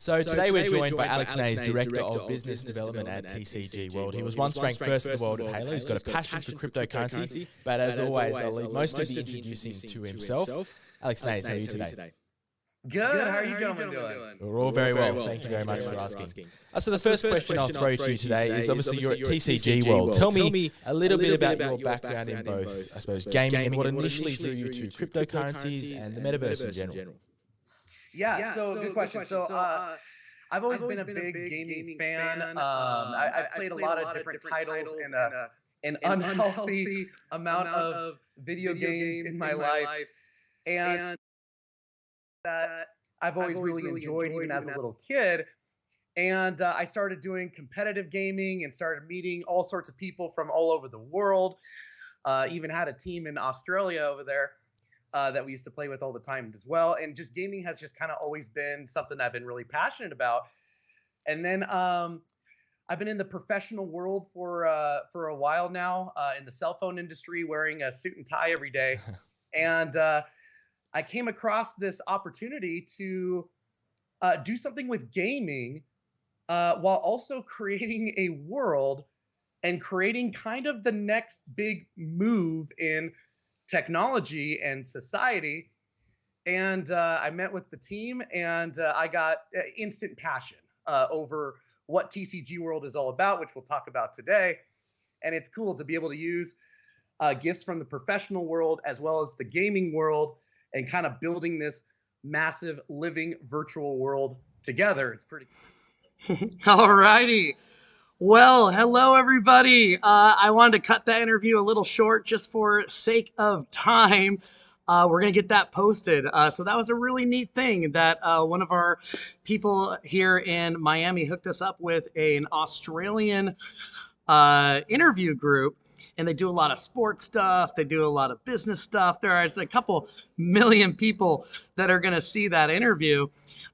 So today we're joined by Alex Nays, Director of Business Development at TCG World. He was once ranked first in the world at Halo. He's got a passion for cryptocurrency, but as always, I'll leave most of the introducing to himself. Alex Nays, how are you today? Good. How are you gentlemen doing? We're all very well. Thank you very much for asking. So the first question I'll throw to you today is obviously you're at TCG World. Tell me a little bit about your background in both, I suppose, gaming and what initially drew you to cryptocurrencies and the Metaverse in general. Yeah, so good question. So I've always been a big gaming fan. I've played a lot of different titles and an unhealthy amount of video games in my life. And that I've always really enjoyed even as a little kid. And I started doing competitive gaming and started meeting all sorts of people from all over the world. Even had a team in Australia over there that we used to play with all the time as well. And just gaming has just kind of always been something I've been really passionate about. And then I've been in the professional world for a while now, in the cell phone industry, wearing a suit and tie every day. And I came across this opportunity to do something with gaming while also creating a world and creating kind of the next big move in technology and society. And I met with the team and I got instant passion over what TCG World is all about, which we'll talk about today. And it's cool to be able to use gifts from the professional world as well as the gaming world and kind of building this massive living virtual world together. It's pretty cool. All righty. Well, hello, everybody. I wanted to cut that interview a little short just for sake of time. We're going to get that posted. So that was a really neat thing that one of our people here in Miami hooked us up with an Australian interview group. And they do a lot of sports stuff. They do a lot of business stuff. There are a couple million people that are going to see that interview.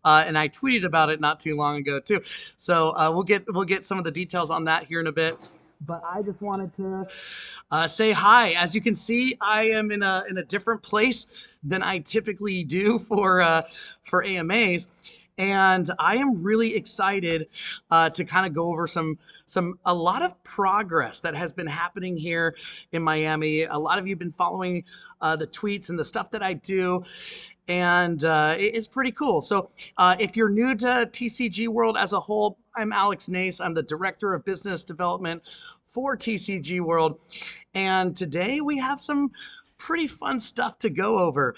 And I tweeted about it not too long ago too. So we'll get some of the details on that here in a bit. But I just wanted to say hi. As you can see, I am in a different place than I typically do for AMAs. And I am really excited to kind of go over a lot of progress that has been happening here in Miami. A lot of you have been following the tweets and the stuff that I do, and it's pretty cool. So if you're new to TCG World as a whole, I'm Alex Nays. I'm the Director of Business Development for TCG World, and today we have some pretty fun stuff to go over.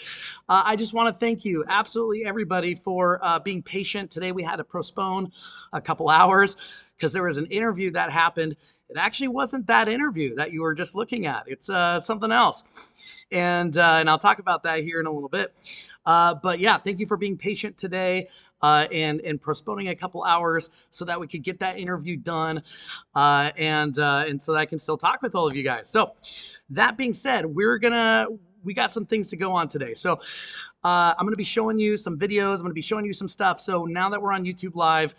I just want to thank you, absolutely everybody, for being patient. Today we had to postpone a couple hours because there was an interview that happened. It actually wasn't that interview that you were just looking at. It's something else. And I'll talk about that here in a little bit. But yeah, thank you for being patient today and postponing a couple hours so that we could get that interview done and so that I can still talk with all of you guys. So that being said, we got some things to go on today. So I'm going to be showing you some videos. I'm going to be showing you some stuff. So now that we're on YouTube Live,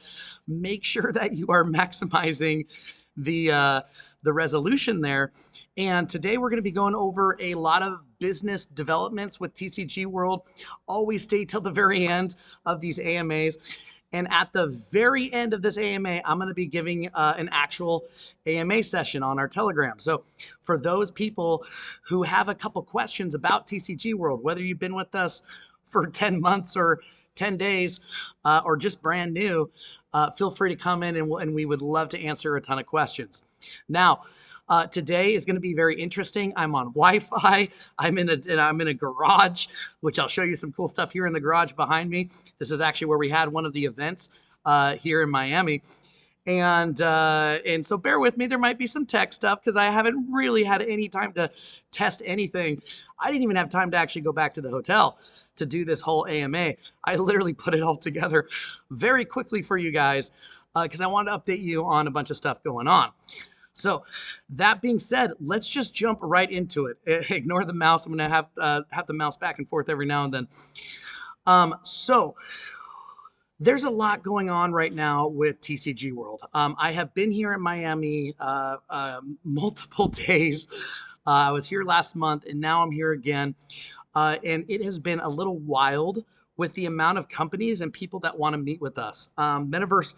make sure that you are maximizing the resolution there. And today we're going to be going over a lot of business developments with TCG World. Always stay till the very end of these AMAs. And at the very end of this AMA, I'm going to be giving an actual AMA session on our Telegram. So for those people who have a couple questions about TCG World, whether you've been with us for 10 months or 10 days or just brand new, feel free to come in and we would love to answer a ton of questions. Now, today is going to be very interesting. I'm on Wi-Fi. I'm in a garage, which I'll show you some cool stuff here in the garage behind me. This is actually where we had one of the events here in Miami. And so bear with me. There might be some tech stuff because I haven't really had any time to test anything. I didn't even have time to actually go back to the hotel to do this whole AMA. I literally put it all together very quickly for you guys because I wanted to update you on a bunch of stuff going on. So that being said, let's just jump right into it. Ignore the mouse. I'm going to have the mouse back and forth every now and then. So there's a lot going on right now with TCG World. I have been here in Miami multiple days. I was here last month and now I'm here again. And it has been a little wild with the amount of companies and people that want to meet with us. Metaverse,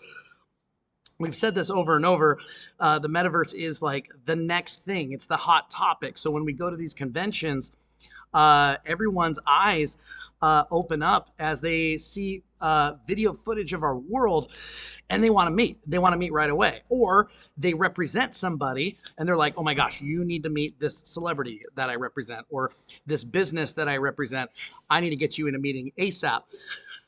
we've said this over and over, the metaverse is like the next thing. It's the hot topic. So when we go to these conventions, everyone's eyes open up as they see video footage of our world, and they want to meet. They want to meet right away. Or they represent somebody and they're like, oh my gosh, you need to meet this celebrity that I represent, or this business that I represent. I need to get you in a meeting ASAP.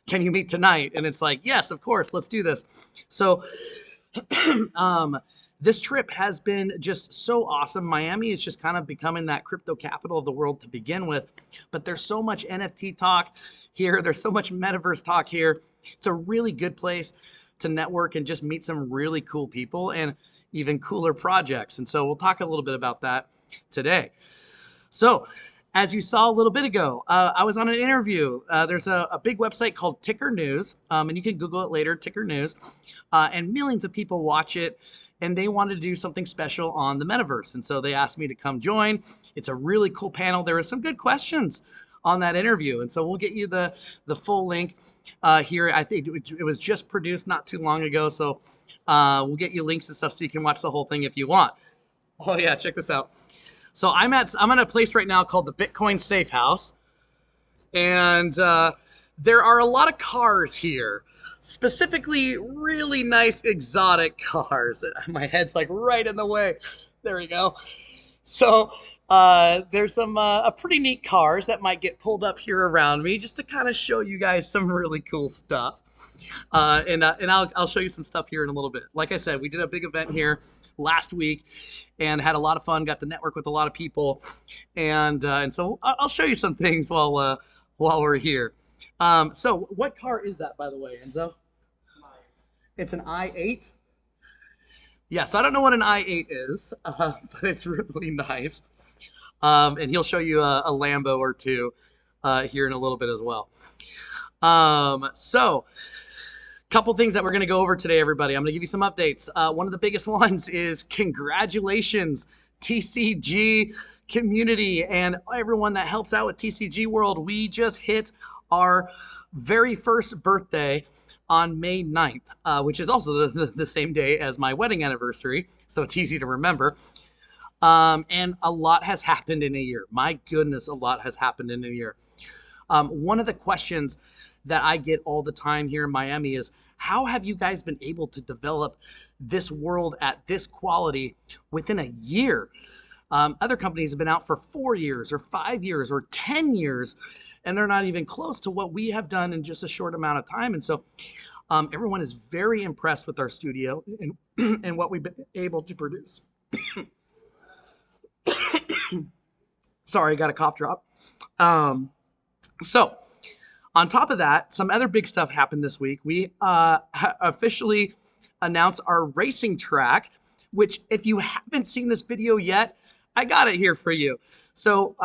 Can you meet tonight? And it's like, yes, of course, let's do this. So this trip has been just so awesome. Miami is just kind of becoming that crypto capital of the world to begin with, but there's so much NFT talk here. There's so much metaverse talk here. It's a really good place to network and just meet some really cool people and even cooler projects. And so we'll talk a little bit about that today. So as you saw a little bit ago, I was on an interview. There's a big website called Ticker News, and you can Google it later, Ticker News, and millions of people watch it. And they wanted to do something special on the metaverse. And so they asked me to come join. It's a really cool panel. There were some good questions on that interview. And so we'll get you the full link here. I think it was just produced not too long ago. So we'll get you links and stuff so you can watch the whole thing if you want. Oh yeah, check this out. So I'm at a place right now called the Bitcoin Safe House. And there are a lot of cars here. Specifically, really nice exotic cars. My head's like right in the way. There we go. So there's some pretty neat cars that might get pulled up here around me just to kind of show you guys some really cool stuff. And I'll show you some stuff here in a little bit. Like I said, we did a big event here last week and had a lot of fun. Got to network with a lot of people, and so I'll show you some things while we're here. So what car is that, by the way, Enzo? It's an i8. Yeah, so I don't know what an i8 is, but it's really nice. And he'll show you a Lambo or two here in a little bit as well. So a couple things that we're going to go over today, everybody. I'm going to give you some updates. One of the biggest ones is congratulations, TCG community and everyone that helps out with TCG World. We just hit our very first birthday on May 9th, which is also the same day as my wedding anniversary, so it's easy to remember. And a lot has happened in a year. My goodness, a lot has happened in a year. One of the questions that I get all the time here in Miami is, how have you guys been able to develop this world at this quality within a year? Other companies have been out for 4 years or 5 years or 10 years, and they're not even close to what we have done in just a short amount of time. And so everyone is very impressed with our studio and what we've been able to produce. Sorry, I got a cough drop. So on top of that, some other big stuff happened this week. We officially announced our racing track, which if you haven't seen this video yet, I got it here for you. So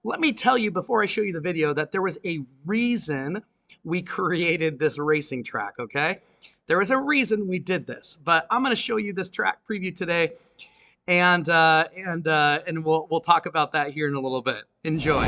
let me tell you before I show you the video that there was a reason we created this racing track, okay? There was a reason we did this, but I'm gonna show you this track preview today, and we'll talk about that here in a little bit. Enjoy.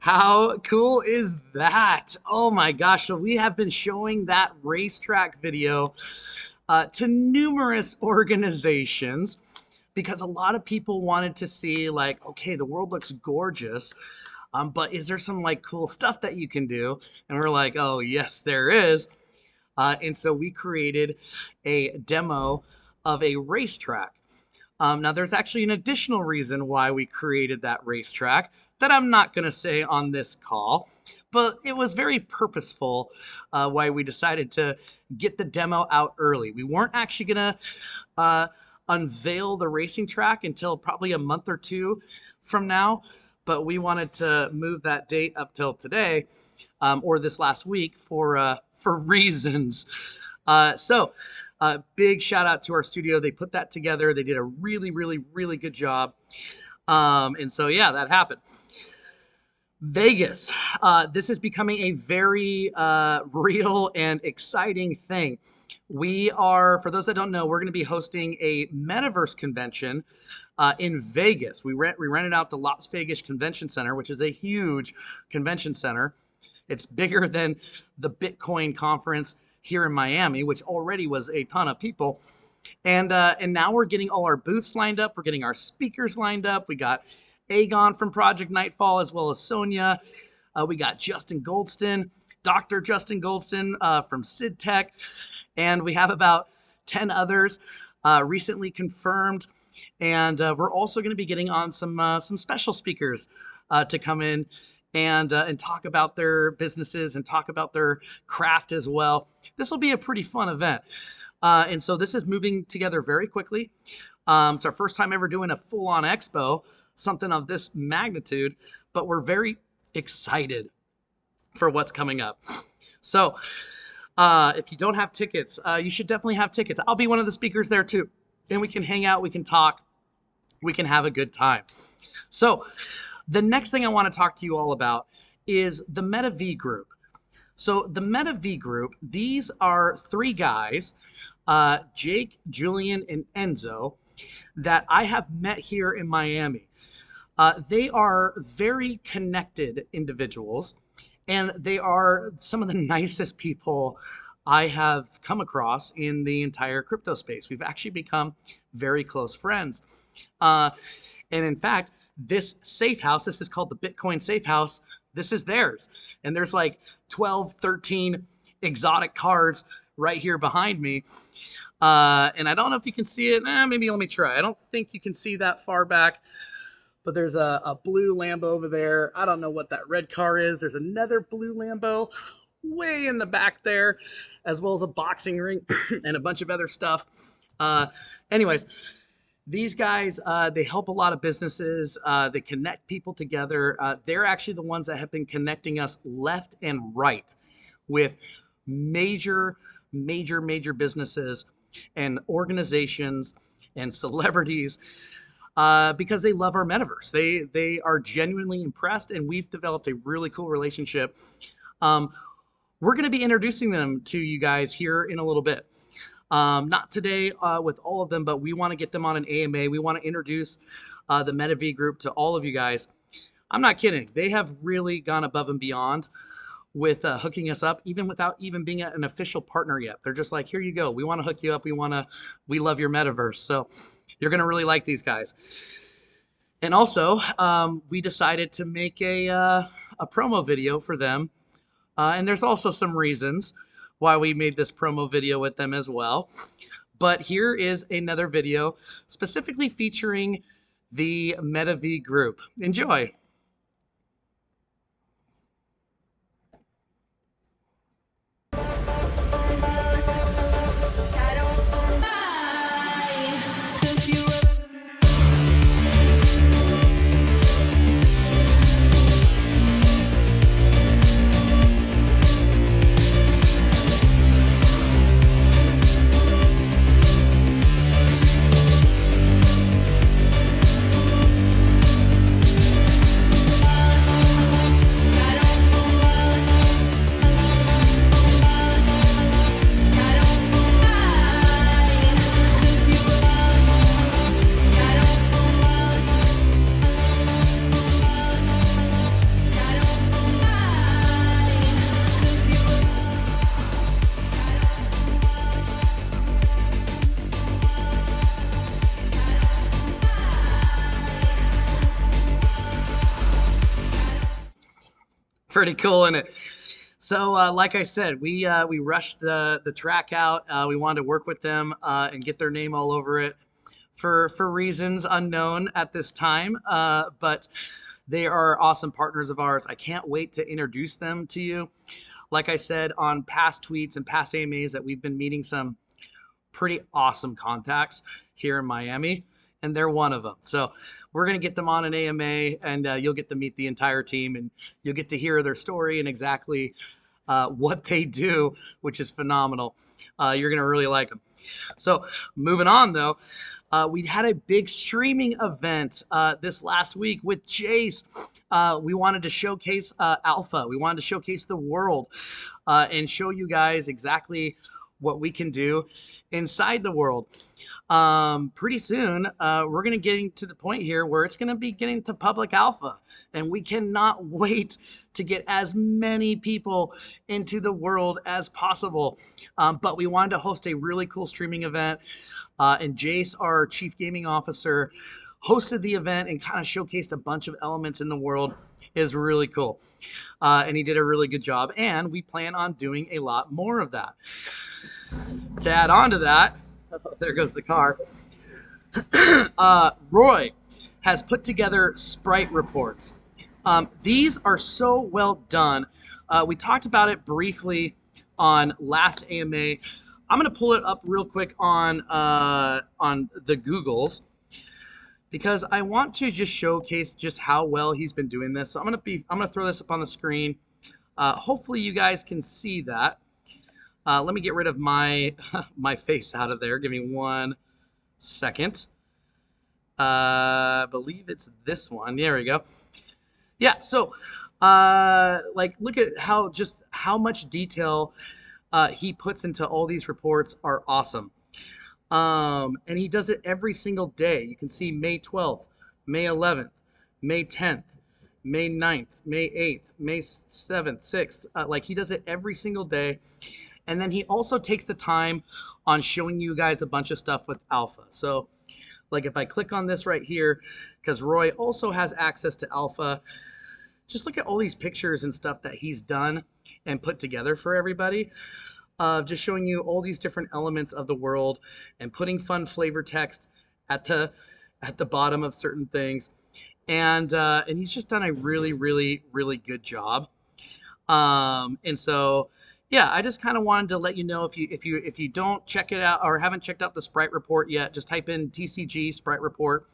How cool is that? Oh my gosh. So we have been showing that racetrack video to numerous organizations because a lot of people wanted to see like, okay, the world looks gorgeous, but is there some like cool stuff that you can do? And we're like, oh yes, there is. And so we created a demo of a racetrack. Now there's actually an additional reason why we created that racetrack that I'm not going to say on this call, but it was very purposeful why we decided to get the demo out early. We weren't actually going to unveil the racing track until probably a month or two from now, but we wanted to move that date up till today or this last week for reasons. So big shout out to our studio. They put that together. They did a really, really, really good job. And so, yeah, that happened. Vegas. This is becoming a very real and exciting thing. We are, for those that don't know, we're going to be hosting a Metaverse convention in Vegas. We rented out the Las Vegas Convention Center, which is a huge convention center. It's bigger than the Bitcoin conference here in Miami, which already was a ton of people. And now we're getting all our booths lined up. We're getting our speakers lined up. We got Aegon from Project Nightfall, as well as Sonia. We got Justin Goldston, Dr. Justin Goldston from Sid Tech. And we have about 10 others recently confirmed. And we're also going to be getting on some special speakers to come in and talk about their businesses and talk about their craft as well. This will be a pretty fun event. And so this is moving together very quickly. It's our first time ever doing a full-on expo, something of this magnitude, but we're very excited for what's coming up. So if you don't have tickets, you should definitely have tickets. I'll be one of the speakers there too. And we can hang out, we can talk, we can have a good time. So the next thing I want to talk to you all about is the Meta V Group. So the Meta V Group, these are three guys, Jake, Julian, and Enzo, that I have met here in Miami. They are very connected individuals, and they are some of the nicest people I have come across in the entire crypto space. We've actually become very close friends. And in fact, this safe house, this is called the Bitcoin Safe House, this is theirs. And there's like 12, 13 exotic cars right here behind me. And I don't know if you can see it. Maybe let me try. I don't think you can see that far back. But there's a blue Lambo over there. I don't know what that red car is. There's another blue Lambo way in the back there, as well as a boxing ring and a bunch of other stuff. Anyways, these guys, they help a lot of businesses. They connect people together. They're actually the ones that have been connecting us left and right with major businesses and organizations and celebrities because they love our metaverse. They are genuinely impressed, and we've developed a really cool relationship. We're going to be introducing them to you guys here in a little bit. Not today with all of them, but we want to get them on an AMA. We want to introduce the Meta V Group to all of you guys. I'm not kidding. They have really gone above and beyond with hooking us up, even without even being an official partner yet. They're just like, here you go. We want to hook you up. We love your metaverse. So you're going to really like these guys. And also, we decided to make a promo video for them. And there's also some reasons why we made this promo video with them as well. But here is another video specifically featuring the Meta V Group. Enjoy. Pretty cool, isn't it? So, like I said, we rushed the track out. We wanted to work with them and get their name all over it for reasons unknown at this time. But they are awesome partners of ours. I can't wait to introduce them to you. Like I said on past tweets and past AMAs, that we've been meeting some pretty awesome contacts here in Miami, and they're one of them. So we're going to get them on an AMA, and you'll get to meet the entire team, and you'll get to hear their story and exactly what they do, which is phenomenal. You're going to really like them. So moving on, though, we had a big streaming event this last week with Jace. We wanted to showcase Alpha. We wanted to showcase the world and show you guys exactly what we can do inside the world. Pretty soon, we're going to get to the point here where it's going to be getting to public alpha, and we cannot wait to get as many people into the world as possible. But we wanted to host a really cool streaming event, and Jace, our chief gaming officer, hosted the event and kind of showcased a bunch of elements in the world. It is really cool. And he did a really good job, and we plan on doing a lot more of that. To add on to that, there goes the car. Roy has put together sprite reports. These are so well done. We talked about it briefly on last AMA. I'm going to pull it up real quick on the Googles, because I want to just showcase just how well he's been doing this. So I'm going to throw this up on the screen. Hopefully you guys can see that. Let me get rid of my face out of there. Give me 1 second. I believe it's this one. There we go. Yeah, so like, look at how much detail he puts into all these reports. Are awesome. And he does it every single day. You can see May 12th, May 11th, May 10th, May 9th, May 8th, May 7th, 6th. Like, he does it every single day. And then he also takes the time on showing you guys a bunch of stuff with Alpha. So, like, if I click on this right here, because Roy also has access to Alpha, just look at all these pictures and stuff that he's done and put together for everybody. Just showing you all these different elements of the world and putting fun flavor text at the bottom of certain things. And he's just done a really, really, really good job. And so, yeah, I just kind of wanted to let you know, if you don't check it out or haven't checked out the Sprite report yet, just type in TCG Sprite report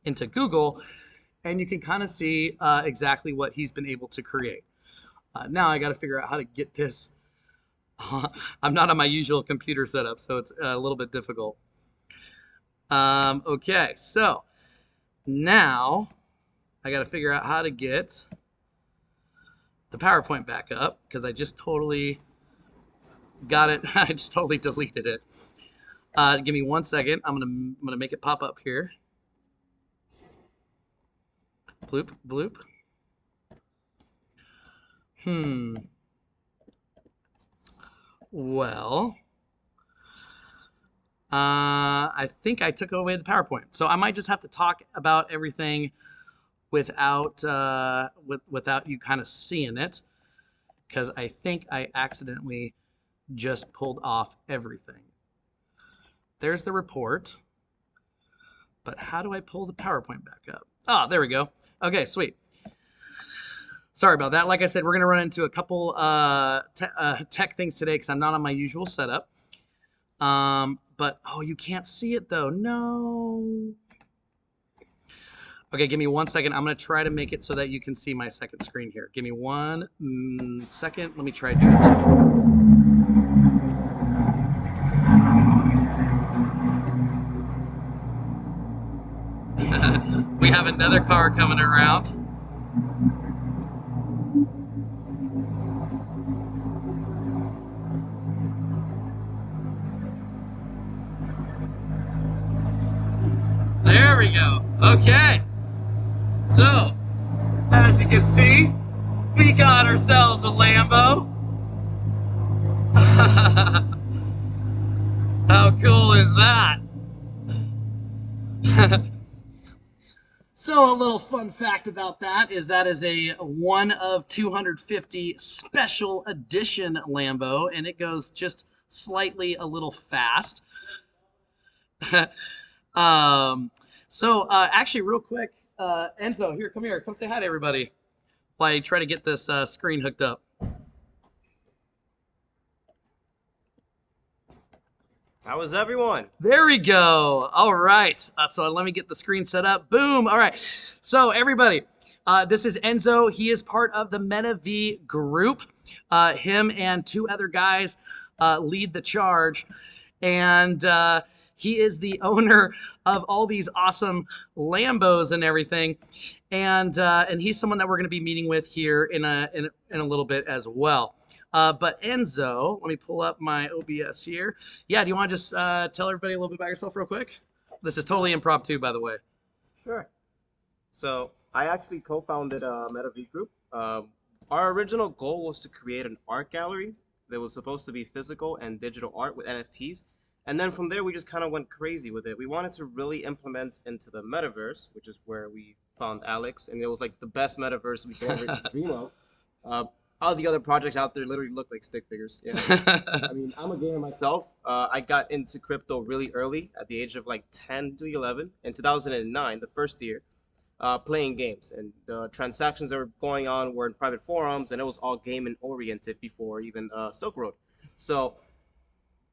into Google, and you can kind of see exactly what he's been able to create. Now I got to figure out how to get this. I'm not on my usual computer setup, so it's a little bit difficult. Okay, so now I got to figure out how to get the PowerPoint back up, because I just totally got it. I just totally deleted it. Give me 1 second. I'm gonna make it pop up here. Bloop, bloop. Well, I think I took away the PowerPoint, so I might just have to talk about everything without you kind of seeing it, because I think I accidentally just pulled off everything. There's the report, but how do I pull the PowerPoint back up? Oh, there we go. Okay, sweet. Sorry about that. Like I said, we're gonna run into a couple tech things today because I'm not on my usual setup. But oh, you can't see it though. No. Okay, give me 1 second. I'm gonna try to make it so that you can see my second screen here. Give me 1 second. Let me try doing this. We have another car coming around. There we go. Okay. So, as you can see, we got ourselves a Lambo. How cool is that? So a little fun fact about that is a 1 of 250 special edition Lambo, and it goes just slightly a little fast. Actually, real quick, Enzo, come here, come say hi to everybody while I try to get this screen hooked up. How is everyone? There we go. All right. So let me get the screen set up. Boom. All right. So everybody, this is Enzo. He is part of the MetaV group. Him and 2 other guys lead the charge. And he is the owner of all these awesome Lambos and everything. And he's someone that we're going to be meeting with here in a little bit as well. But Enzo, let me pull up my OBS here. Yeah, do you want to just tell everybody a little bit about yourself real quick? This is totally impromptu, by the way. Sure. So I actually co-founded MetaV Group. Our original goal was to create an art gallery that was supposed to be physical and digital art with NFTs. And then from there, we just kind of went crazy with it. We wanted to really implement into the Metaverse, which is where we found Alex. And it was like the best Metaverse we could ever dream of. All the other projects out there literally look like stick figures. Yeah. I mean, I'm a gamer myself. I got into crypto really early at the age of like 10 to 11 in 2009, the first year, playing games. And the transactions that were going on were in private forums, and it was all gaming oriented before even Silk Road. So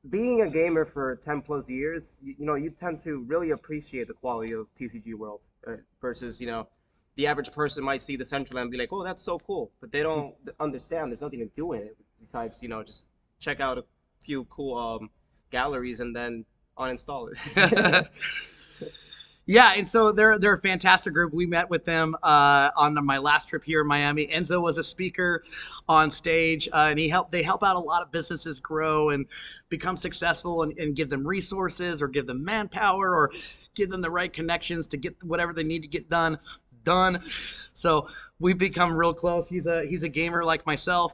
being a gamer for 10 plus years, you tend to really appreciate the quality of TCG World versus, the average person might see the Central and be like, oh, that's so cool. But they don't understand there's nothing to do in it besides, just check out a few cool galleries and then uninstall it. Yeah, and so they're a fantastic group. We met with them on my last trip here in Miami. Enzo was a speaker on stage, and they help out a lot of businesses grow and become successful and give them resources or give them manpower or give them the right connections to get whatever they need to get done. So we've become real close. He's a gamer like myself.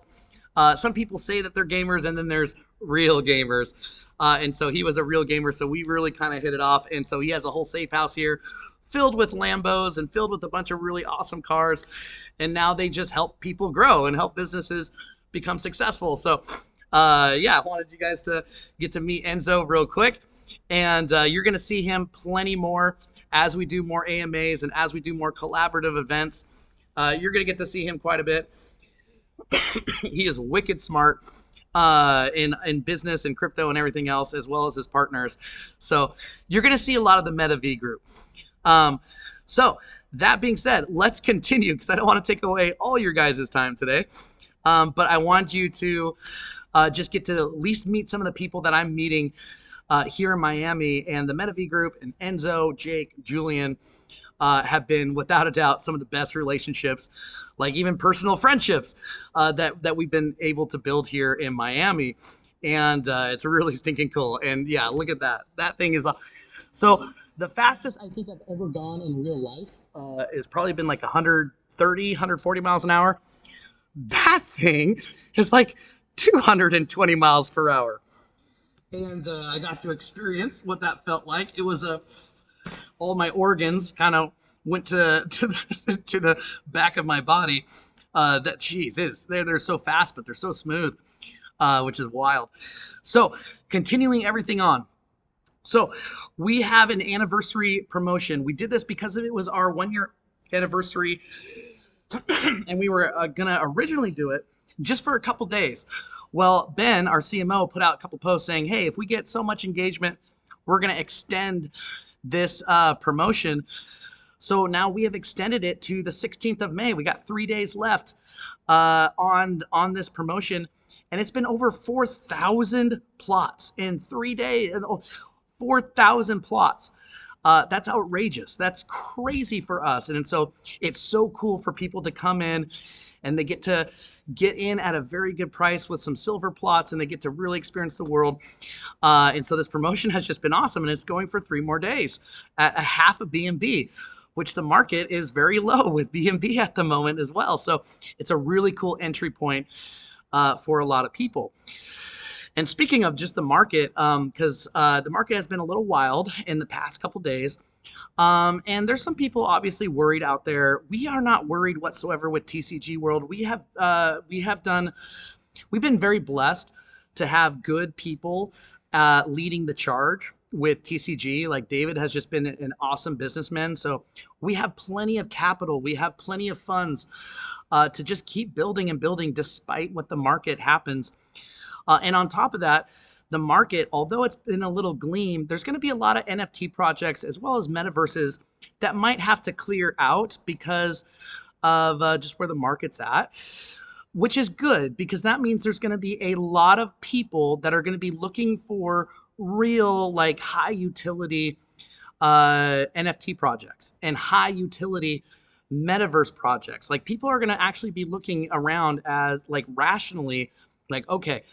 Some people say that they're gamers, and then there's real gamers. And so he was a real gamer, so we really kind of hit it off. And so he has a whole safe house here filled with Lambos and filled with a bunch of really awesome cars. And now they just help people grow and help businesses become successful. So I wanted you guys to get to meet Enzo real quick. And you're going to see him plenty more as we do more AMAs and as we do more collaborative events. You're going to get to see him quite a bit. He is wicked smart in business and crypto and everything else, as well as his partners. So you're going to see a lot of the MetaV group. So that being said, let's continue because I don't want to take away all your guys' time today. But I want you to just get to at least meet some of the people that I'm meeting here in Miami, and the MetaV group and Enzo, Jake, Julian have been without a doubt some of the best relationships, like even personal friendships that we've been able to build here in Miami. And it's really stinking cool. And yeah, look at that. That thing is so the fastest I think I've ever gone in real life has probably been like 130, 140 miles an hour. That thing is like 220 miles per hour. And I got to experience what that felt like. It was all my organs kind of went to the back of my body. They're so fast, but they're so smooth, which is wild. So continuing everything on. So we have an anniversary promotion. We did this because it was our 1-year anniversary, and we were gonna originally do it just for a couple days. Well, Ben, our CMO, put out a couple posts saying, hey, if we get so much engagement, we're going to extend this promotion. So now we have extended it to the 16th of May. We got 3 days left on this promotion, and it's been over 4,000 plots in 3 days. 4,000 plots. That's outrageous. That's crazy for us. And so it's so cool for people to come in and they get to get in at a very good price with some silver plots, and they get to really experience the world. And so this promotion has just been awesome, and it's going for 3 more days at a half of BNB, which the market is very low with BNB at the moment as well. So it's a really cool entry point for a lot of people. And speaking of just the market, because the market has been a little wild in the past couple days, And there's some people obviously worried out there. We are not worried whatsoever with TCG World. We've been very blessed to have good people leading the charge with TCG. Like David has just been an awesome businessman. So we have plenty of capital. We have plenty of funds to just keep building and building despite what the market happens. And on top of that, the market, although it's been a little gleam, there's going to be a lot of NFT projects as well as metaverses that might have to clear out because of just where the market's at, which is good because that means there's going to be a lot of people that are going to be looking for real, like high utility NFT projects and high utility metaverse projects. Like people are going to actually be looking around as like rationally, like, okay,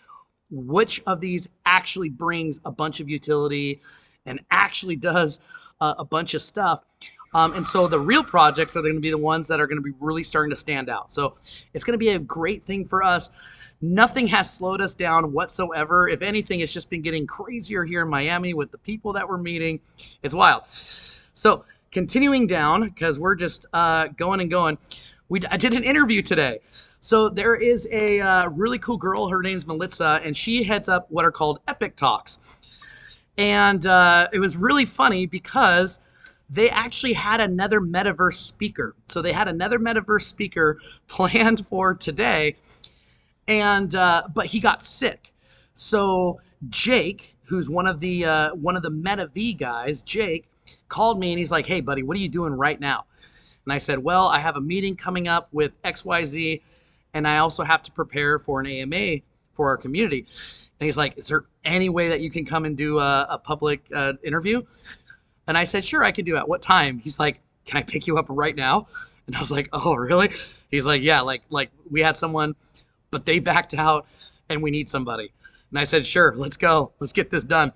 which of these actually brings a bunch of utility and actually does a bunch of stuff. And so the real projects are going to be the ones that are going to be really starting to stand out. So it's going to be a great thing for us. Nothing has slowed us down whatsoever. If anything, it's just been getting crazier here in Miami with the people that we're meeting. It's wild. So continuing down, because we're just going and going, I did an interview today. So there is a really cool girl. Her name's Melissa, and she heads up what are called Epic Talks. And it was really funny because they actually had another Metaverse speaker. So they had another Metaverse speaker planned for today, and but he got sick. So Jake, who's one of the Meta V guys, Jake, called me and he's like, "Hey, buddy, what are you doing right now?" And I said, "Well, I have a meeting coming up with XYZ. And I also have to prepare for an AMA for our community." And he's like, "Is there any way that you can come and do a public interview?" And I said, "Sure, I could do it. What time?" He's like, "Can I pick you up right now?" And I was like, "Oh, really?" He's like, "Yeah, like we had someone, but they backed out and we need somebody." And I said, "Sure, let's go. Let's get this done."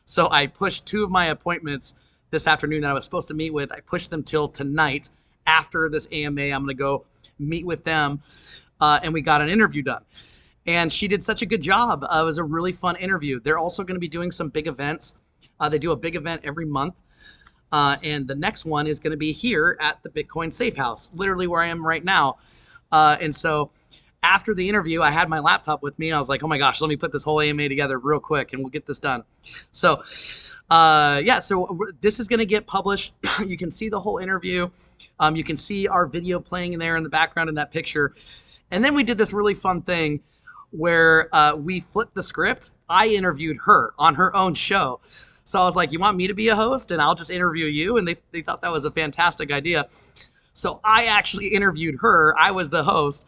So I pushed 2 of my appointments this afternoon that I was supposed to meet with. I pushed them till tonight. After this AMA, I'm going to go meet with them. And we got an interview done. And she did such a good job. It was a really fun interview. They're also going to be doing some big events. They do a big event every month. And the next one is going to be here at the Bitcoin Safe House, literally where I am right now. And so after the interview, I had my laptop with me. And I was like, oh my gosh, let me put this whole AMA together real quick and we'll get this done. So yeah, so this is going to get published. You can see the whole interview. You can see our video playing in there in the background in that picture. And then we did this really fun thing where we flipped the script. I interviewed her on her own show. So I was like, "You want me to be a host and I'll just interview you?" And they thought that was a fantastic idea. So I actually interviewed her. I was the host.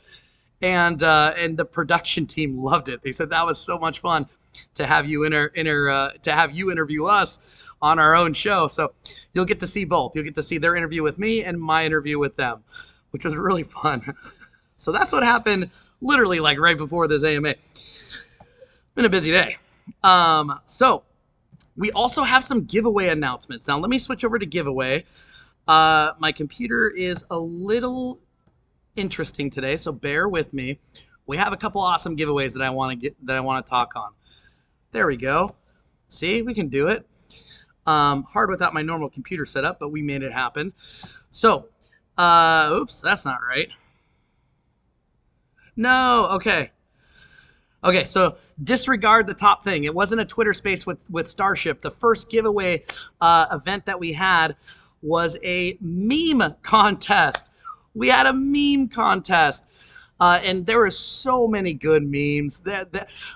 And the production team loved it. They said that was so much fun to have you interview us on our own show. So you'll get to see both. You'll get to see their interview with me and my interview with them, which was really fun. So that's what happened literally like right before this AMA. Been a busy day. So we also have some giveaway announcements. Now let me switch over to giveaway. My computer is a little interesting today, so bear with me. We have a couple awesome giveaways that I want to talk on. There we go. See, we can do it. Hard without my normal computer setup, but we made it happen. So, oops, that's not right. No, okay. Okay, so disregard the top thing. It wasn't a Twitter space with Starship. The first giveaway event that we had was a meme contest. We had a meme contest. And there were so many good memes.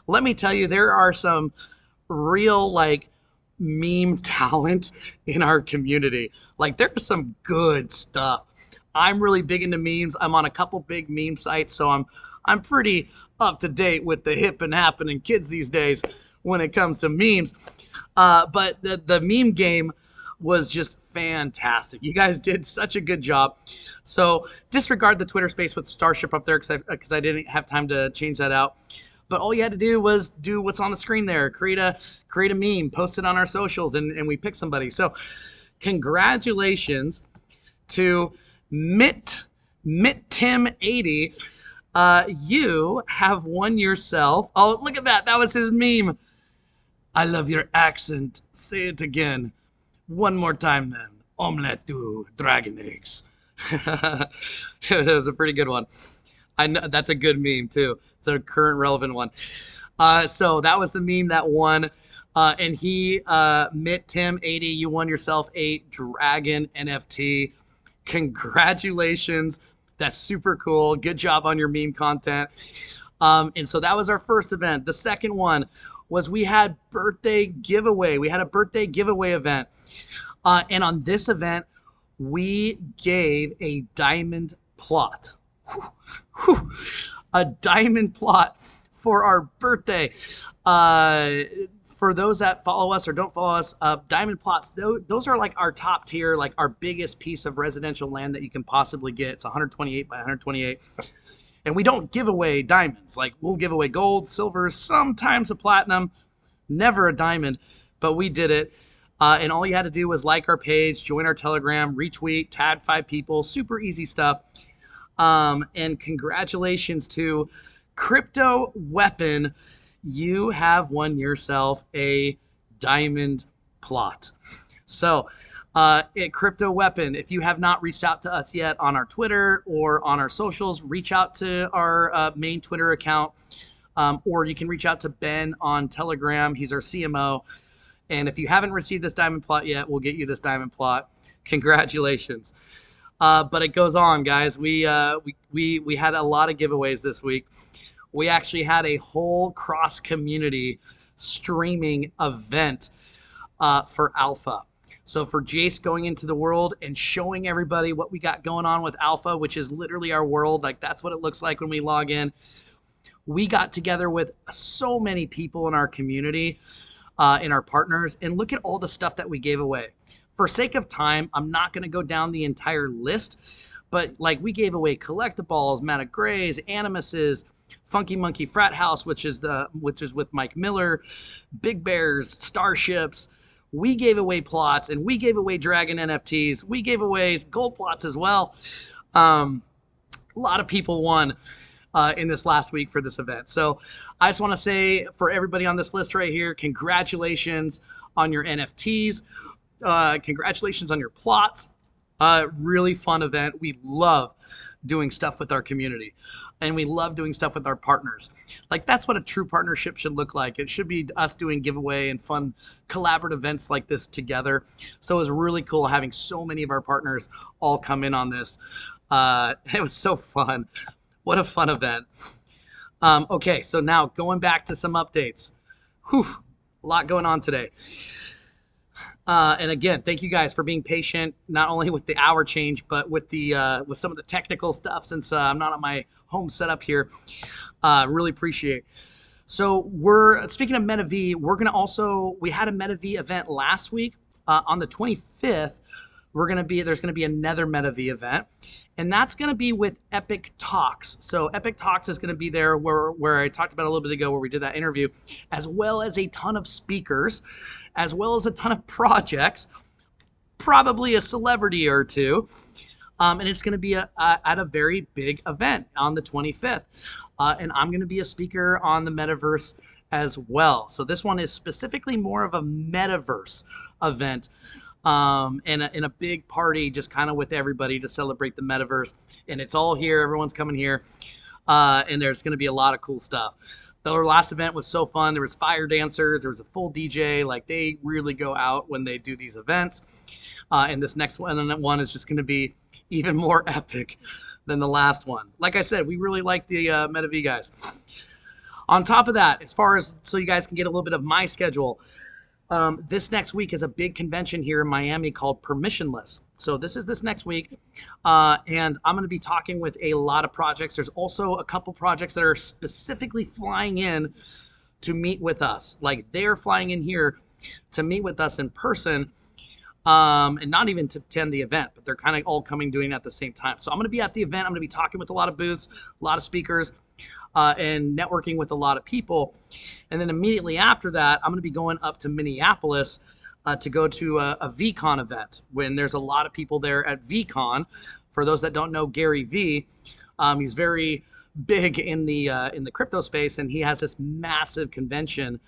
Let me tell you, there are some real, like, meme talent in our community. Like, there's some good stuff. I'm really big into memes. I'm on a couple big meme sites, so I'm pretty up to date with the hip and happening kids these days when it comes to memes. But the meme game was just fantastic. You guys did such a good job. So disregard the Twitter space with Starship up there because I didn't have time to change that out. But all you had to do was do what's on the screen there. Create a meme, post it on our socials, and we pick somebody. So congratulations to MitTim80. You have won yourself. Oh, look at that. That was his meme. "I love your accent. Say it again. One more time then. omelette du dragon eggs. That was a pretty good one. I know that's a good meme too. It's a current relevant one. So that was the meme that won. And he, Tim 80, you won yourself a dragon NFT. Congratulations. That's super cool. Good job on your meme content. And so that was our first event. The second one was we had birthday giveaway. We had a birthday giveaway event. And on this event, we gave a diamond plot. A diamond plot for our birthday. For those that follow us or don't follow us, diamond plots, those are like our top tier, like our biggest piece of residential land that you can possibly get. It's 128 by 128. And we don't give away diamonds. Like, we'll give away gold, silver, sometimes a platinum, never a diamond, but we did it. And all you had to do was like our page, join our Telegram, retweet, tag 5 people, super easy stuff. And congratulations to Crypto Weapon. You have won yourself a diamond plot. So, at Crypto Weapon, if you have not reached out to us yet on our Twitter or on our socials, reach out to our main Twitter account, or you can reach out to Ben on Telegram. He's our CMO. And if you haven't received this diamond plot yet, we'll get you this diamond plot. Congratulations. But it goes on, guys. We had a lot of giveaways this week. We actually had a whole cross-community streaming event for Alpha. So for Jace going into the world and showing everybody what we got going on with Alpha, which is literally our world, like that's what it looks like when we log in. We got together with so many people in our community, in our partners, and look at all the stuff that we gave away. For sake of time, I'm not going to go down the entire list, but like we gave away collectibles, Meta Grays, Animuses, Funky Monkey Frat House, which is with Mike Miller, Big Bears, Starships. We gave away plots, and we gave away Dragon NFTs. We gave away gold plots as well. A lot of people won in this last week for this event. So I just want to say for everybody on this list right here, congratulations on your NFTs. Congratulations on your plots. Really fun event. We love doing stuff with our community, and we love doing stuff with our partners. Like, that's what a true partnership should look like. It should be us doing giveaway and fun collaborative events like this together. So it was really cool having so many of our partners all come in on this. It was so fun. What a fun event. Okay, so now going back to some updates. Whew, a lot going on today. And again, thank you guys for being patient, not only with the hour change, but with the with some of the technical stuff, since I'm not on my home setup here. Really appreciate. So speaking of MetaV, we had a MetaV event last week on the 25th. There's gonna be another MetaV event, and that's gonna be with Epic Talks. So Epic Talks is gonna be there where I talked about a little bit ago, where we did that interview, as well as a ton of speakers, as well as a ton of projects, probably a celebrity or two. And it's going to be at a very big event on the 25th. And I'm going to be a speaker on the Metaverse as well. So this one is specifically more of a Metaverse event, and a big party just kind of with everybody to celebrate the Metaverse. And it's all here. Everyone's coming here. And there's going to be a lot of cool stuff. Our last event was so fun. There was fire dancers. There was a full DJ. Like, they really go out when they do these events. And this next one is just going to be even more epic than the last one. Like I said, we really like the MetaV guys. On top of that, so you guys can get a little bit of my schedule, this next week is a big convention here in Miami called Permissionless. So this is this next week, and I'm going to be talking with a lot of projects. There's also a couple projects that are specifically flying in to meet with us. Like, they're flying in here to meet with us in person, and not even to attend the event, but they're kind of all doing it at the same time. So I'm going to be at the event. I'm going to be talking with a lot of booths, a lot of speakers, and networking with a lot of people. And then immediately after that, I'm going to be going up to Minneapolis to go to a VCon event, when there's a lot of people there at VCon. For those that don't know Gary V, he's very big in the crypto space, and he has this massive convention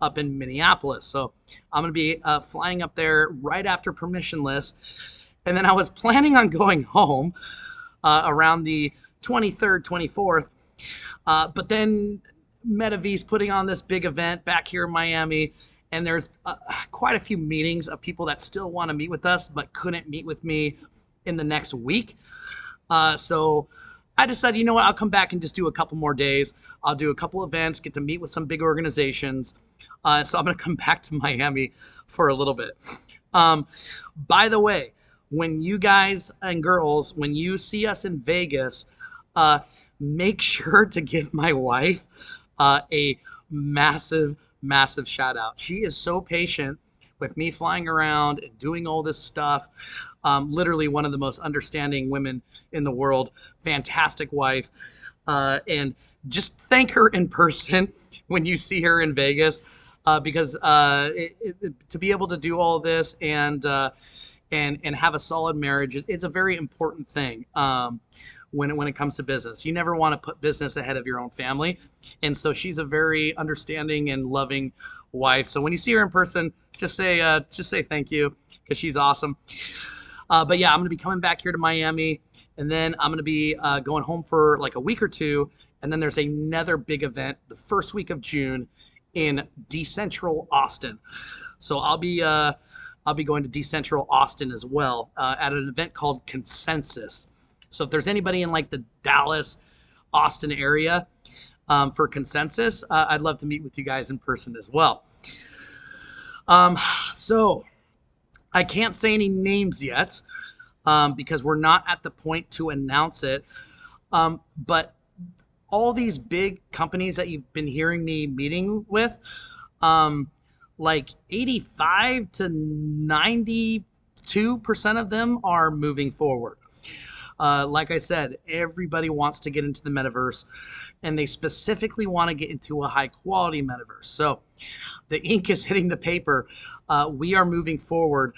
up in Minneapolis. So I'm going to be flying up there right after permissionless. And then I was planning on going home around the 23rd, 24th. But then Metaverse putting on this big event back here in Miami. And there's quite a few meetings of people that still want to meet with us, but couldn't meet with me in the next week. So I decided, you know what, I'll come back and just do a couple more days. I'll do a couple events, get to meet with some big organizations. So I'm going to come back to Miami for a little bit. By the way, when you guys and girls, when you see us in Vegas, make sure to give my wife a massive shout out. She is so patient with me flying around and doing all this stuff. Literally one of the most understanding women in the world. Fantastic wife. And just thank her in person when you see her in Vegas, because to be able to do all this and have a solid marriage it's a very important thing. When it comes to business, you never want to put business ahead of your own family. And so she's a very understanding and loving wife. So when you see her in person, just say thank you, because she's awesome. But yeah, I'm going to be coming back here to Miami, and then I'm going to be going home for like a week or two. And then there's another big event the first week of June in Decentral Austin. So I'll be going to Decentral Austin as well at an event called Consensus. So if there's anybody in like the Dallas, Austin area for Consensus, I'd love to meet with you guys in person as well. So I can't say any names yet because we're not at the point to announce it. But all these big companies that you've been hearing me meeting with, like 85 to 92% of them are moving forward. Like I said, everybody wants to get into the metaverse, and they specifically want to get into a high quality metaverse. So the ink is hitting the paper. We are moving forward,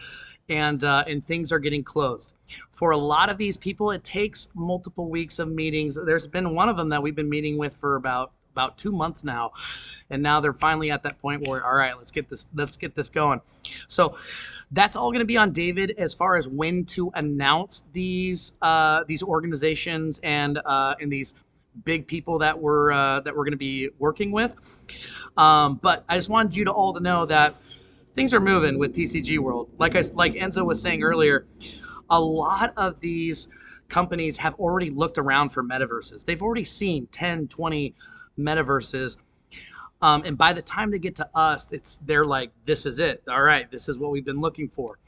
and things are getting closed. For a lot of these people, it takes multiple weeks of meetings. There's been one of them that we've been meeting with for about 2 months now, and now they're finally at that point where, all right, let's get this going. So that's all going to be on David as far as when to announce these organizations and these big people that we're going to be working with. But I just wanted you to all to know that things are moving with TCG World. Like Enzo was saying earlier, a lot of these companies have already looked around for metaverses. They've already seen 10, 20 metaverses. And by the time they get to us, they're like, this is it. All right, this is what we've been looking for.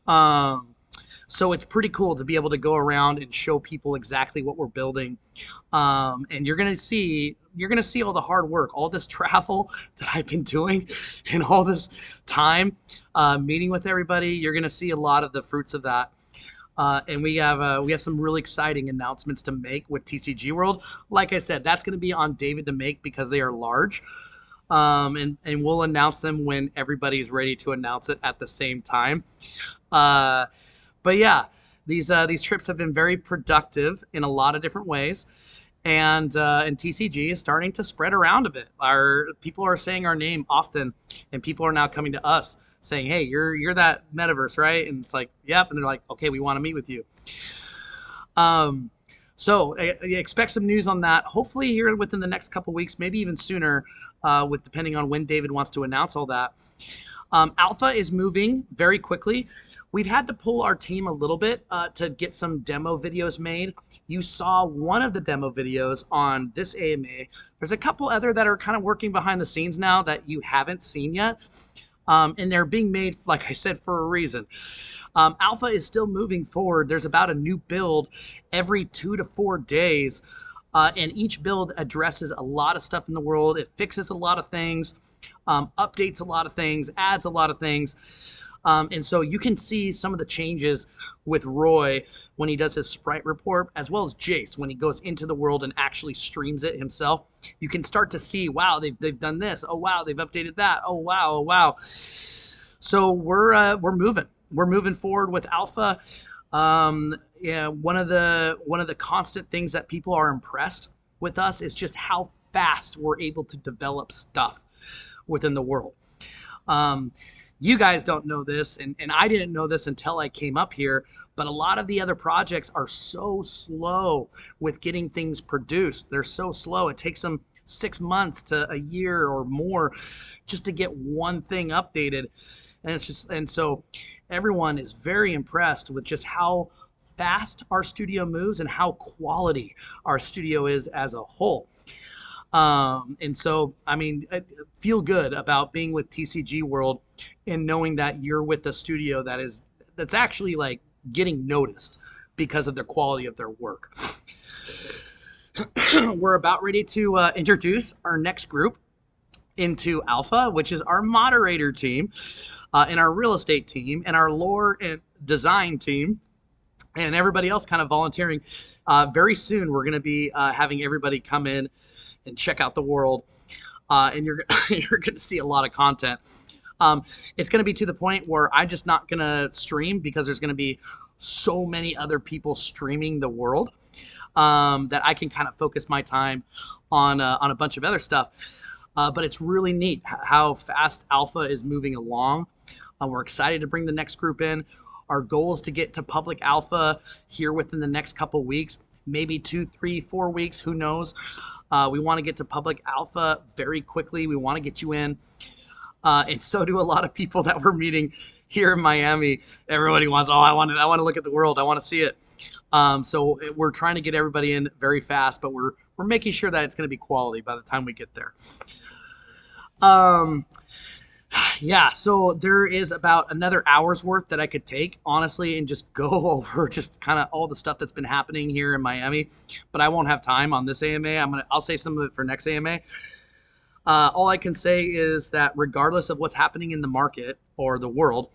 So it's pretty cool to be able to go around and show people exactly what we're building. And you're gonna see all the hard work, all this travel that I've been doing, and all this time meeting with everybody. You're gonna see a lot of the fruits of that. And we have some really exciting announcements to make with TCG World. Like I said, that's going to be on David to make because they are large. And we'll announce them when everybody's ready to announce it at the same time. But yeah, these trips have been very productive in a lot of different ways. And TCG is starting to spread around a bit. People are saying our name often, and people are now coming to us saying, hey, you're that metaverse, right? And it's like, yep. And they're like, okay, we want to meet with you. So expect some news on that. Hopefully here within the next couple weeks, maybe even sooner, depending on when David wants to announce all that. Alpha is moving very quickly. We've had to pull our team a little bit to get some demo videos made. You saw one of the demo videos on this AMA. There's a couple other that are kind of working behind the scenes now that you haven't seen yet. And they're being made, like I said, for a reason. Alpha is still moving forward. There's about a new build every 2 to 4 days. And each build addresses a lot of stuff in the world. It fixes a lot of things, updates a lot of things, adds a lot of things. And so you can see some of the changes with Roy when he does his sprite report, as well as Jace when he goes into the world and actually streams it himself. You can start to see, wow, they've done this. Oh wow, they've updated that. Oh wow, oh wow. So we're moving. We're moving forward with Alpha. Yeah, one of the constant things that people are impressed with us is just how fast we're able to develop stuff. within the world. You guys don't know this, and I didn't know this until I came up here, but a lot of the other projects are so slow with getting things produced. They're so slow. It takes them 6 months to a year or more just to get one thing updated. And so everyone is very impressed with just how fast our studio moves and how quality our studio is as a whole. And so, I mean, I feel good about being with TCG World and knowing that you're with a studio that's actually like getting noticed because of the quality of their work. We're about ready to introduce our next group into Alpha, which is our moderator team, and our real estate team, and our lore and design team, and everybody else kind of volunteering. Very soon, we're going to be having everybody come in and check out the world, and you're going to see a lot of content. It's going to be to the point where I'm just not going to stream because there's going to be so many other people streaming the world that I can kind of focus my time on a bunch of other stuff. But it's really neat how fast Alpha is moving along. We're excited to bring the next group in. Our goal is to get to public Alpha here within the next couple weeks, maybe 2, 3, 4 weeks, who knows. We want to get to public Alpha very quickly. We want to get you in. And so do a lot of people that we're meeting here in Miami. Everybody wants, I want to look at the world. I want to see it. So we're trying to get everybody in very fast, but we're making sure that it's going to be quality by the time we get there. Yeah, so there is about another hour's worth that I could take, honestly, and just go over just kind of all the stuff that's been happening here in Miami. But I won't have time on this AMA. I'll save some of it for next AMA. All I can say is that regardless of what's happening in the market or the world,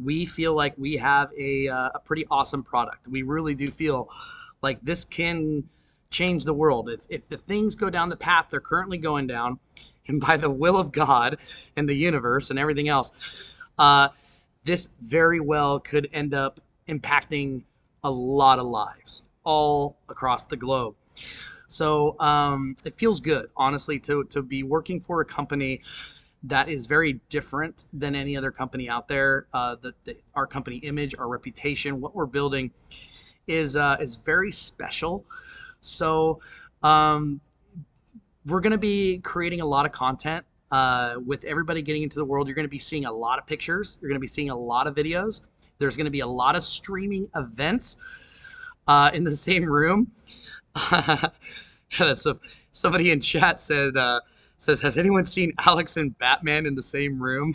we feel like we have a pretty awesome product. We really do feel like this can change the world. If the things go down the path they're currently going down, and by the will of God and the universe and everything else, this very well could end up impacting a lot of lives all across the globe. So it feels good, honestly, to be working for a company that is very different than any other company out there. Our company image, our reputation, what we're building is very special. So we're going to be creating a lot of content with everybody getting into the world. You're going to be seeing a lot of pictures. You're going to be seeing a lot of videos. There's going to be a lot of streaming events in the same room. So somebody in chat says, has anyone seen Alex and Batman in the same room?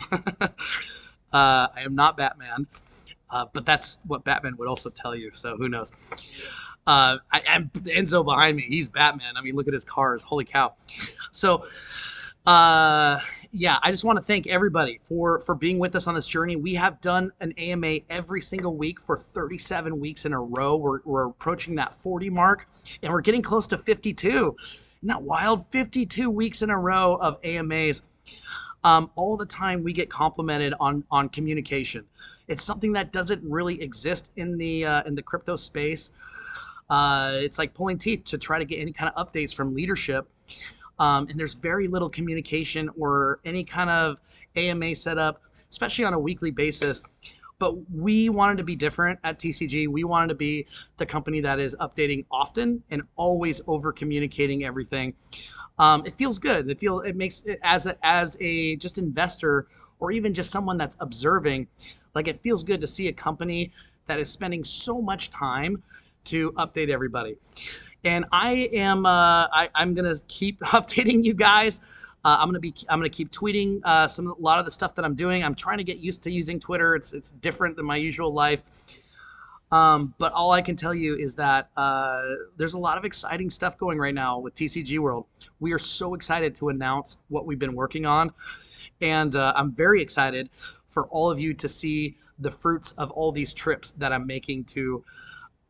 I am not Batman, but that's what Batman would also tell you. So who knows? I'm Enzo behind me. He's Batman. I mean, look at his cars. Holy cow. So, yeah, I just want to thank everybody for being with us on this journey. We have done an AMA every single week for 37 weeks in a row. We're approaching that 40 mark, and we're getting close to 52. Isn't that wild? 52 weeks in a row of AMAs. All the time we get complimented on communication. It's something that doesn't really exist in the crypto space. It's like pulling teeth to try to get any kind of updates from leadership. And there's very little communication or any kind of AMA setup, especially on a weekly basis. But we wanted to be different at TCG. We wanted to be the company that is updating often and always over communicating everything. It feels good. It makes it as a just investor or even just someone that's observing, like it feels good to see a company that is spending so much time to update everybody. And I'm gonna keep updating you guys. I'm gonna keep tweeting a lot of the stuff that I'm doing. I'm trying to get used to using Twitter. It's different than my usual life. But all I can tell you is that there's a lot of exciting stuff going right now with TCG World. We are so excited to announce what we've been working on, and I'm very excited for all of you to see the fruits of all these trips that I'm making to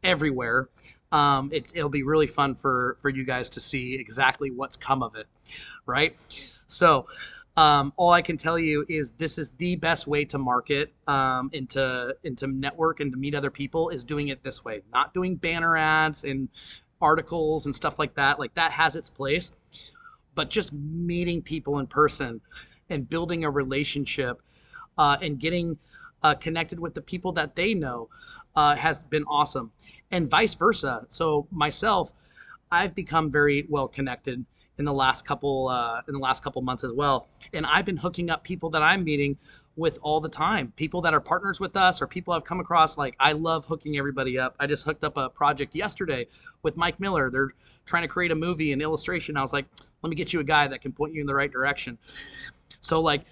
everywhere. It'll be really fun for you guys to see exactly what's come of it, right? So all I can tell you is this is the best way to market and to network and to meet other people is doing it this way, not doing banner ads and articles and stuff like that. Like that has its place, but just meeting people in person and building a relationship and getting connected with the people that they know has been awesome, and vice versa. So myself, I've become very well connected in the last couple months as well, and I've been hooking up people that I'm meeting with all the time, people that are partners with us or people I've come across. Like, I love hooking everybody up. I just hooked up a project yesterday with Mike Miller. They're trying to create a movie and illustration. I was like, let me get you a guy that can point you in the right direction. So like,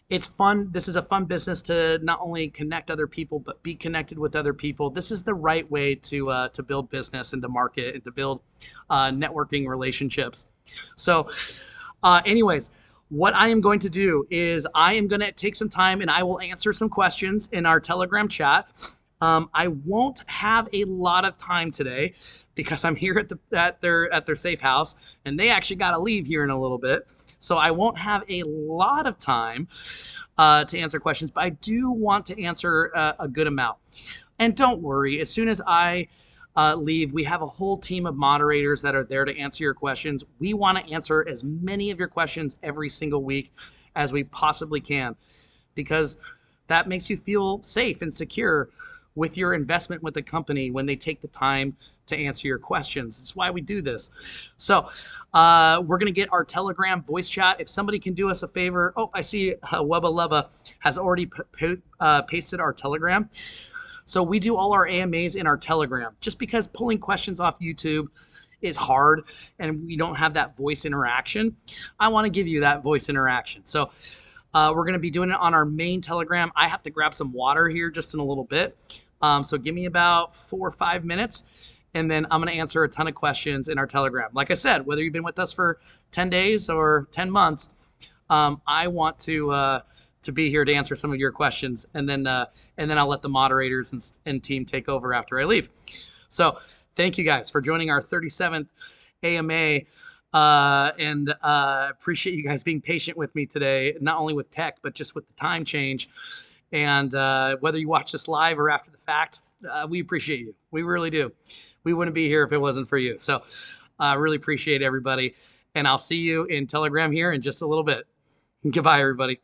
it's fun. This is a fun business to not only connect other people, but be connected with other people. This is the right way to build business and to market and to build networking relationships. So anyways, what I am going to do is I am going to take some time and I will answer some questions in our Telegram chat. I won't have a lot of time today because I'm here at their safe house, and they actually got to leave here in a little bit. So I won't have a lot of time to answer questions, but I do want to answer a good amount. And don't worry, as soon as I leave, we have a whole team of moderators that are there to answer your questions. We want to answer as many of your questions every single week as we possibly can, because that makes you feel safe and secure with your investment with the company when they take the time to answer your questions. That's why we do this. So we're going to get our Telegram voice chat. If somebody can do us a favor. Oh, I see Wubba Lubba has already pasted our Telegram. So we do all our AMAs in our Telegram, just because pulling questions off YouTube is hard and we don't have that voice interaction. I want to give you that voice interaction. So we're going to be doing it on our main Telegram. I have to grab some water here just in a little bit. So give me about 4 or 5 minutes, and then I'm going to answer a ton of questions in our Telegram. Like I said, whether you've been with us for 10 days or 10 months, I want to be here to answer some of your questions, and then I'll let the moderators and team take over after I leave. So thank you guys for joining our 37th AMA. And appreciate you guys being patient with me today, not only with tech, but just with the time change. And whether you watch this live or after the fact, we appreciate you. We really do. We wouldn't be here if it wasn't for you. So really appreciate everybody. And I'll see you in Telegram here in just a little bit. Goodbye, everybody.